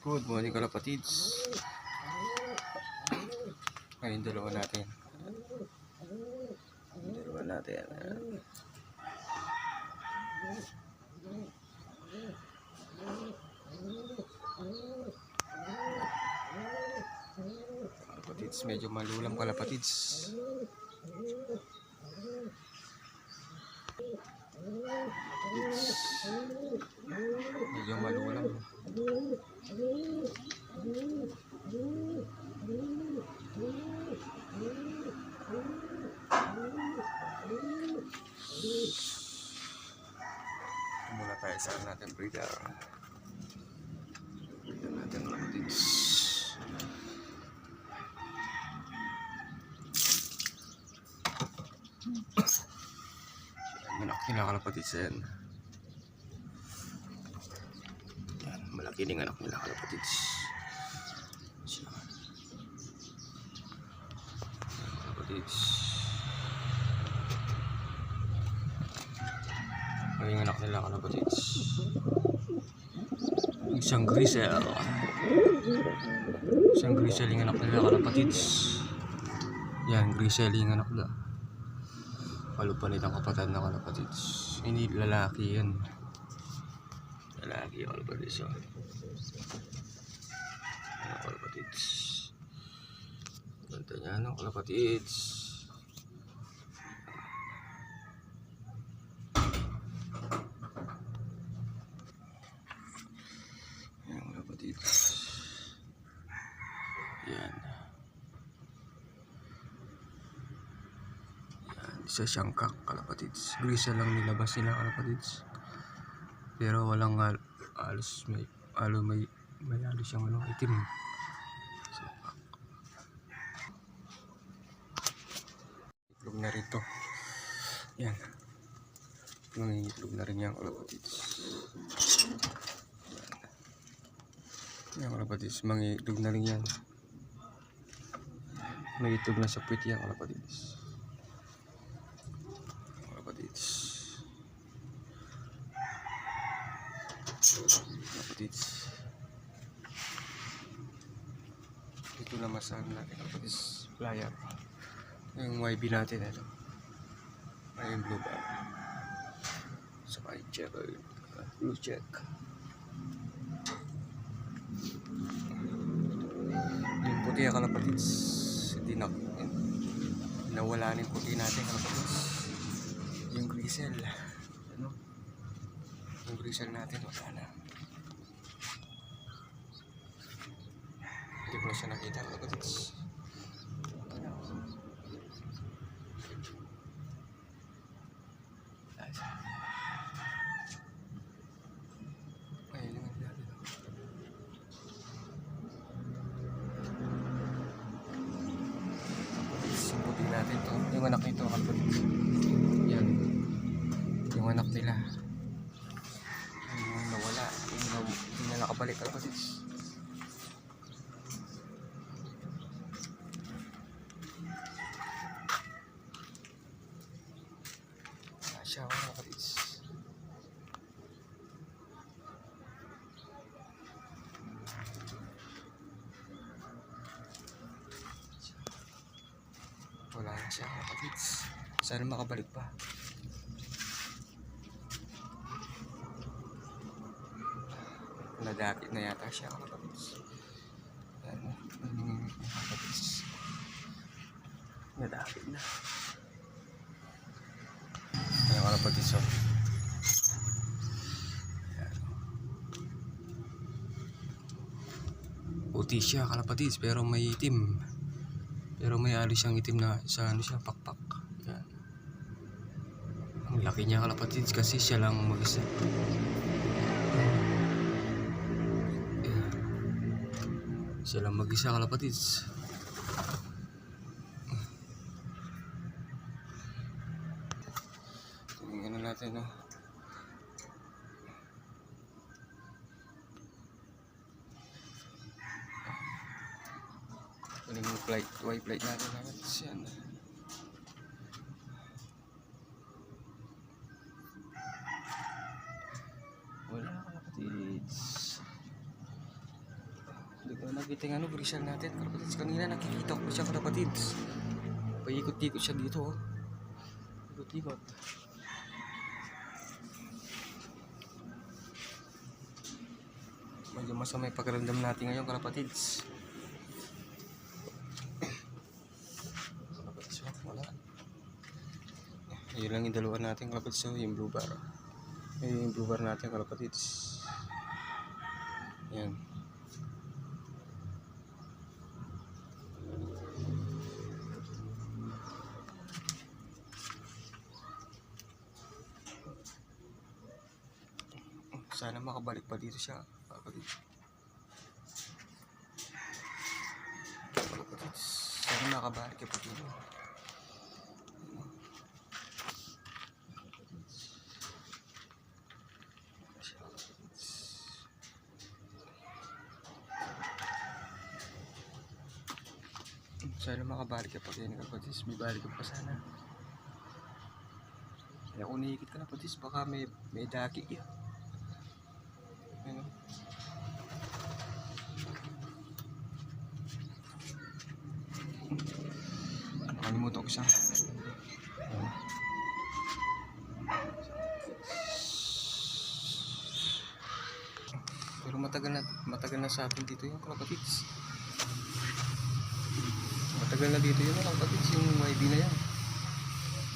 Good morning kalapatids. Ayun dalawa natin. Kalapatids, medyo malulam kalapatids. Medyo malulam. Muna tayo sa natin breeder. Breeder natin kalapatids. Manak nila kalapatids yan. Yan, malaki din anak nila kalapatids. Kalapatids. Yung anak nila kalapatids. Isang grisel. Isang grisel yung anak nila kalapatids. Yan, grisel yung anak nila. Palupan nilang kapatid na kalapatids. Hindi lalaki yan. Lalaki yung kalapatids. Ayan kalapatids. Ganda niya ng kalapatids. Ayan kalapatids. Yan. Isa siyang kak kalapatids. Grisa lang nilabas nila kalapatids. Pero walang alos may alos siyang itim. So, itlog na rin to. Yan. Nangingitlog na rin yung kalapatids. Yan kalapatids. Mangitlog na rin yan. May itlog na sa puwit yan kalapatids. Kalapatids. Dito na masahan natin kalapatids flyer. Yung YB natin ito. Ay yung blue bar. Saka yung check. Blue check. Yung puti na kalapatids. Hindi na nawala na yung puti natin kalapatids. Yung grisel. Ano? Yung grisel natin wala na. Hindi ko na siya nakita kalapatids. Ayun yung natin. Kalapatids, yung puti natin to. Yung anak nito kalapatids. Yan. Yung anak nila. Yung nawala. Hindi na nakabalik kalapatids. Siya mga kalapatids. Wala na siya mga kalapatids. Sana makabalik pa. Nadakit na yata siya mga kalapatids. Yan mga kalapatids. Nadakit na. Ayan kalapatids. Puti siya kalapatids pero may itim. Pero may alis siyang itim na sa ano siya pakpak. Yan. Ang laki niya kalapatids kasi siya lang mag-isa. Yan. Siya lang mag-isa kalapatids. Tingnan natin no. Kunin mo plate, white plate natin kalapatids yan. Wala kalapatids. nabiting ano, grisel natin kalapatids. Kanina nakikita ko siya kalapatids. Paikot-ikot siya dito oh. Ikot-ikot. Medyo masama yung pakiramdam natin ngayon kalapatids. Kalapatids wala. Yun lang yung dalawa natin kalapatids. So yung blue bar. Yung blue bar natin kalapatids. Yan. Sana makabalik pa dito siya. Sana makabalik pa dito. Sana makabalik ka pa din kapatid. May balik ka pa sana. Kaya kung naikit ka na kapatid, baka may daki yan. Ano? Nakalimutan ko siya. Pero matagal na sa atin dito yung kalapatids. Matagal na dito yung kalapatids, yung YB na yan.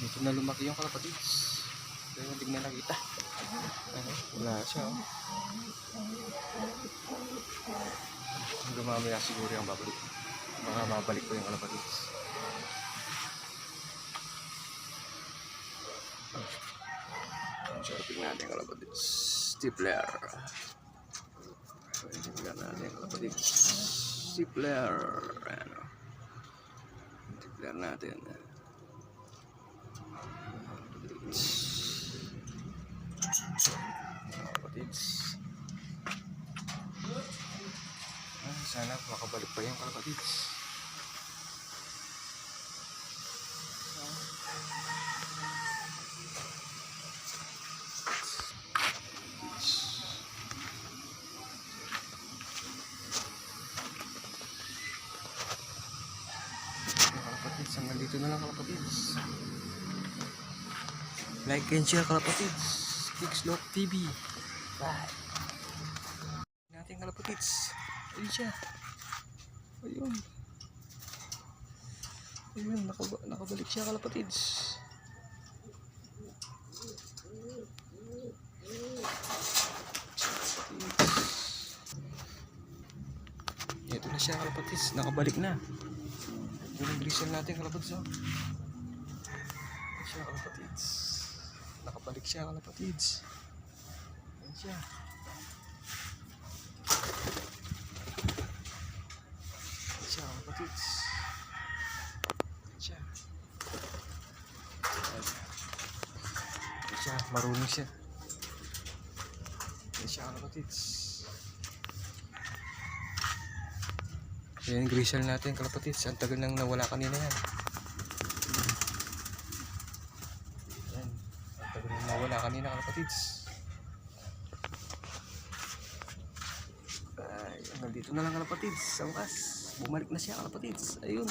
Dito na lumaki yung kalapatids. Kaya hindi na nakita. Ano? Wala siya. Oh. Hanggang mamaya siguro yung babalik. Baka mabalik ko yung kalapatids. Shopping natin yung kalapatids. Stipler. Stipler natin yung kalapatids. Stipler. Ano? Stipler natin. Kalapatids. Sana makabalik pa yung kalapatids. Kalapatids, hanggang dito na lang kalapatids. Like and share kalapatids. Kicks Lock TV. Bye. Natin kalapatids. Ayun siya. Ayun. Ayun, nakabalik siya kalapatids. Ito na siya kalapatids. Nakabalik na. Ito yung grisel natin kalapatids. Oh. Ito siya kalapatids. Nakabalik siya kalapatids. Ayun siya. Kalapatids. Siya, marunong siya. Siya kalapatids. Yan grisel natin kalapatids. Ang tagal nang nawala kanina yan. Yan. Ang tagal nang nawala kanina kalapatids. Ay, hanggang dito na lang kalapatids. Sa wakas, bumalik na siya kalapatids. Ayun.